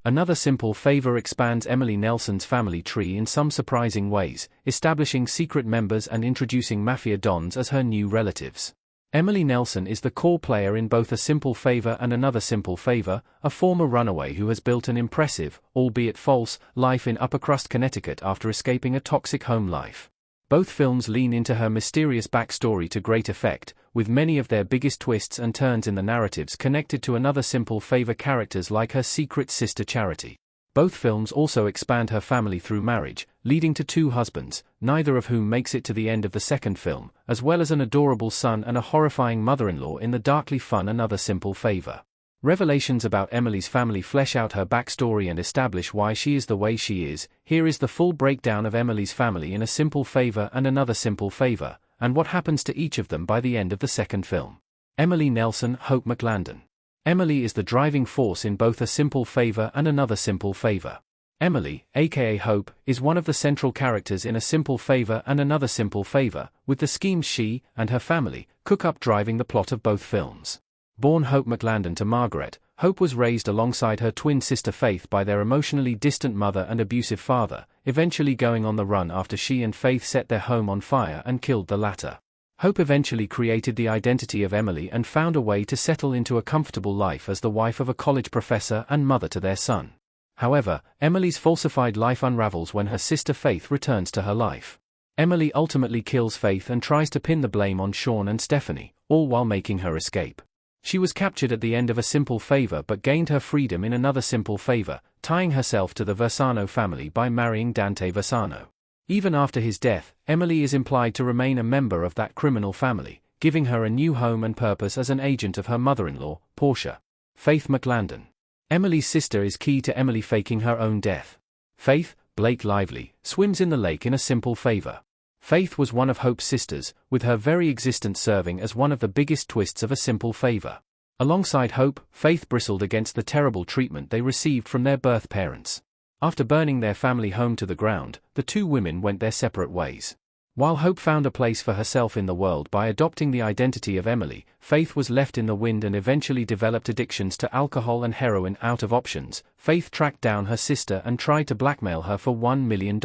Another Simple Favor expands Emily Nelson's family tree in some surprising ways, establishing secret members and introducing mafia dons as her new relatives. Emily Nelson is the core player in both A Simple Favor and Another Simple Favor, a former runaway who has built an impressive, albeit false, life in upper-crust Connecticut after escaping a toxic home life. Both films lean into her mysterious backstory to great effect, with many of their biggest twists and turns in the narratives connected to Another Simple Favor characters like her secret sister Charity. Both films also expand her family through marriage, leading to 2 husbands, neither of whom makes it to the end of the second film, as well as an adorable son and a horrifying mother-in-law in the darkly fun Another Simple Favor. Revelations about Emily's family flesh out her backstory and establish why she is the way she is. Here is the full breakdown of Emily's family in A Simple Favor and Another Simple Favor, and what happens to each of them by the end of the second film. Emily Nelson, Hope McLandon. Emily is the driving force in both A Simple Favor and Another Simple Favor. Emily, aka Hope, is one of the central characters in A Simple Favor and Another Simple Favor, with the schemes she and her family cook up driving the plot of both films. Born Hope McLandon to Margaret, Hope was raised alongside her twin sister Faith by their emotionally distant mother and abusive father, eventually going on the run after she and Faith set their home on fire and killed the latter. Hope eventually created the identity of Emily and found a way to settle into a comfortable life as the wife of a college professor and mother to their son. However, Emily's falsified life unravels when her sister Faith returns to her life. Emily ultimately kills Faith and tries to pin the blame on Sean and Stephanie, all while making her escape. She was captured at the end of A Simple Favor but gained her freedom in Another Simple Favor, tying herself to the Versano family by marrying Dante Versano. Even after his death, Emily is implied to remain a member of that criminal family, giving her a new home and purpose as an agent of her mother-in-law, Portia. Faith McLandon. Emily's sister is key to Emily faking her own death. Faith, Blake Lively, swims in the lake in A Simple Favor. Faith was one of Hope's sisters, with her very existence serving as one of the biggest twists of A Simple Favor. Alongside Hope, Faith bristled against the terrible treatment they received from their birth parents. After burning their family home to the ground, the 2 women went their separate ways. While Hope found a place for herself in the world by adopting the identity of Emily, Faith was left in the wind and eventually developed addictions to alcohol and heroin. Out of options, Faith tracked down her sister and tried to blackmail her for $1 million.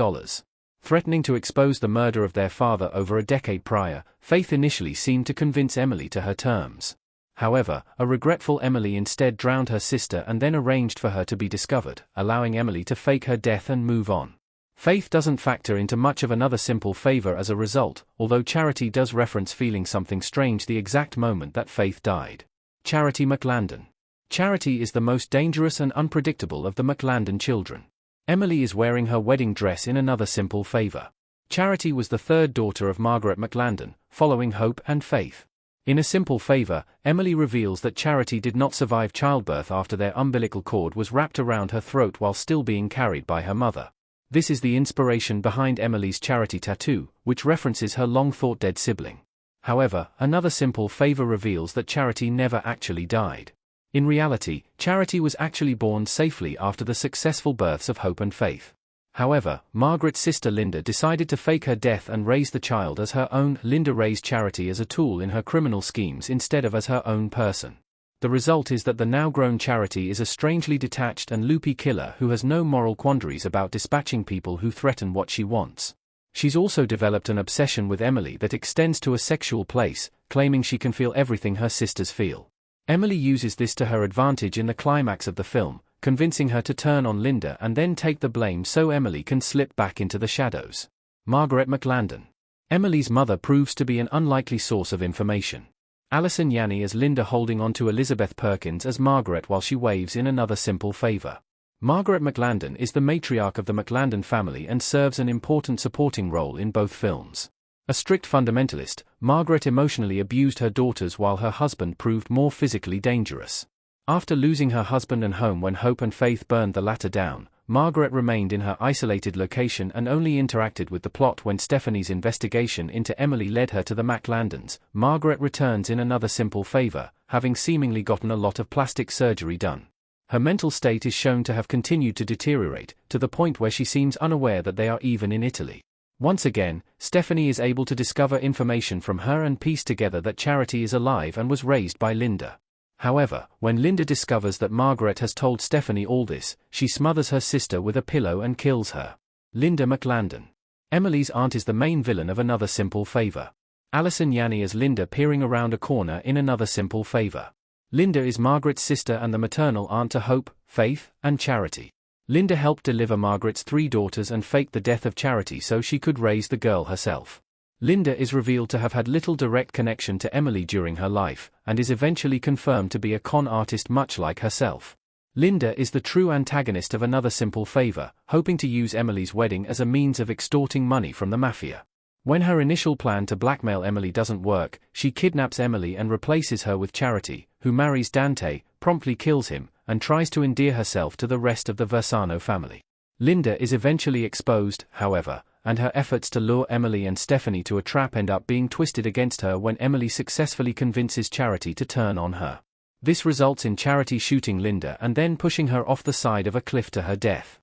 Threatening to expose the murder of their father over a decade prior, Faith initially seemed to convince Emily to her terms. However, a regretful Emily instead drowned her sister and then arranged for her to be discovered, allowing Emily to fake her death and move on. Faith doesn't factor into much of Another Simple Favor as a result, although Charity does reference feeling something strange the exact moment that Faith died. Charity McLandon. Charity is the most dangerous and unpredictable of the McLandon children. Emily is wearing her wedding dress in Another Simple Favor. Charity was the 3rd daughter of Margaret McLandon, following Hope and Faith. In A Simple Favor, Emily reveals that Charity did not survive childbirth after their umbilical cord was wrapped around her throat while still being carried by her mother. This is the inspiration behind Emily's Charity tattoo, which references her long-thought-dead sibling. However, Another Simple Favor reveals that Charity never actually died. In reality, Charity was actually born safely after the successful births of Hope and Faith. However, Margaret's sister Linda decided to fake her death and raise the child as her own. Linda raised Charity as a tool in her criminal schemes instead of as her own person. The result is that the now-grown Charity is a strangely detached and loopy killer who has no moral quandaries about dispatching people who threaten what she wants. She's also developed an obsession with Emily that extends to a sexual place, claiming she can feel everything her sisters feel. Emily uses this to her advantage in the climax of the film, convincing her to turn on Linda and then take the blame so Emily can slip back into the shadows. Margaret McLandon. Emily's mother proves to be an unlikely source of information. Allison Janney as Linda holding on to Elizabeth Perkins as Margaret while she waves in Another Simple Favor. Margaret McLandon is the matriarch of the McLandon family and serves an important supporting role in both films. A strict fundamentalist, Margaret emotionally abused her daughters while her husband proved more physically dangerous. After losing her husband and home when Hope and Faith burned the latter down, Margaret remained in her isolated location and only interacted with the plot when Stephanie's investigation into Emily led her to the McLandons. Margaret returns in Another Simple Favor, having seemingly gotten a lot of plastic surgery done. Her mental state is shown to have continued to deteriorate, to the point where she seems unaware that they are even in Italy. Once again, Stephanie is able to discover information from her and piece together that Charity is alive and was raised by Linda. However, when Linda discovers that Margaret has told Stephanie all this, she smothers her sister with a pillow and kills her. Linda McLandon. Emily's aunt is the main villain of Another Simple Favor. Alison Janney as Linda peering around a corner in Another Simple Favor. Linda is Margaret's sister and the maternal aunt to Hope, Faith, and Charity. Linda helped deliver Margaret's 3 daughters and faked the death of Charity so she could raise the girl herself. Linda is revealed to have had little direct connection to Emily during her life, and is eventually confirmed to be a con artist much like herself. Linda is the true antagonist of Another Simple Favor, hoping to use Emily's wedding as a means of extorting money from the mafia. When her initial plan to blackmail Emily doesn't work, she kidnaps Emily and replaces her with Charity, who marries Dante, promptly kills him, and tries to endear herself to the rest of the Versano family. Linda is eventually exposed, however, and her efforts to lure Emily and Stephanie to a trap end up being twisted against her when Emily successfully convinces Charity to turn on her. This results in Charity shooting Linda and then pushing her off the side of a cliff to her death.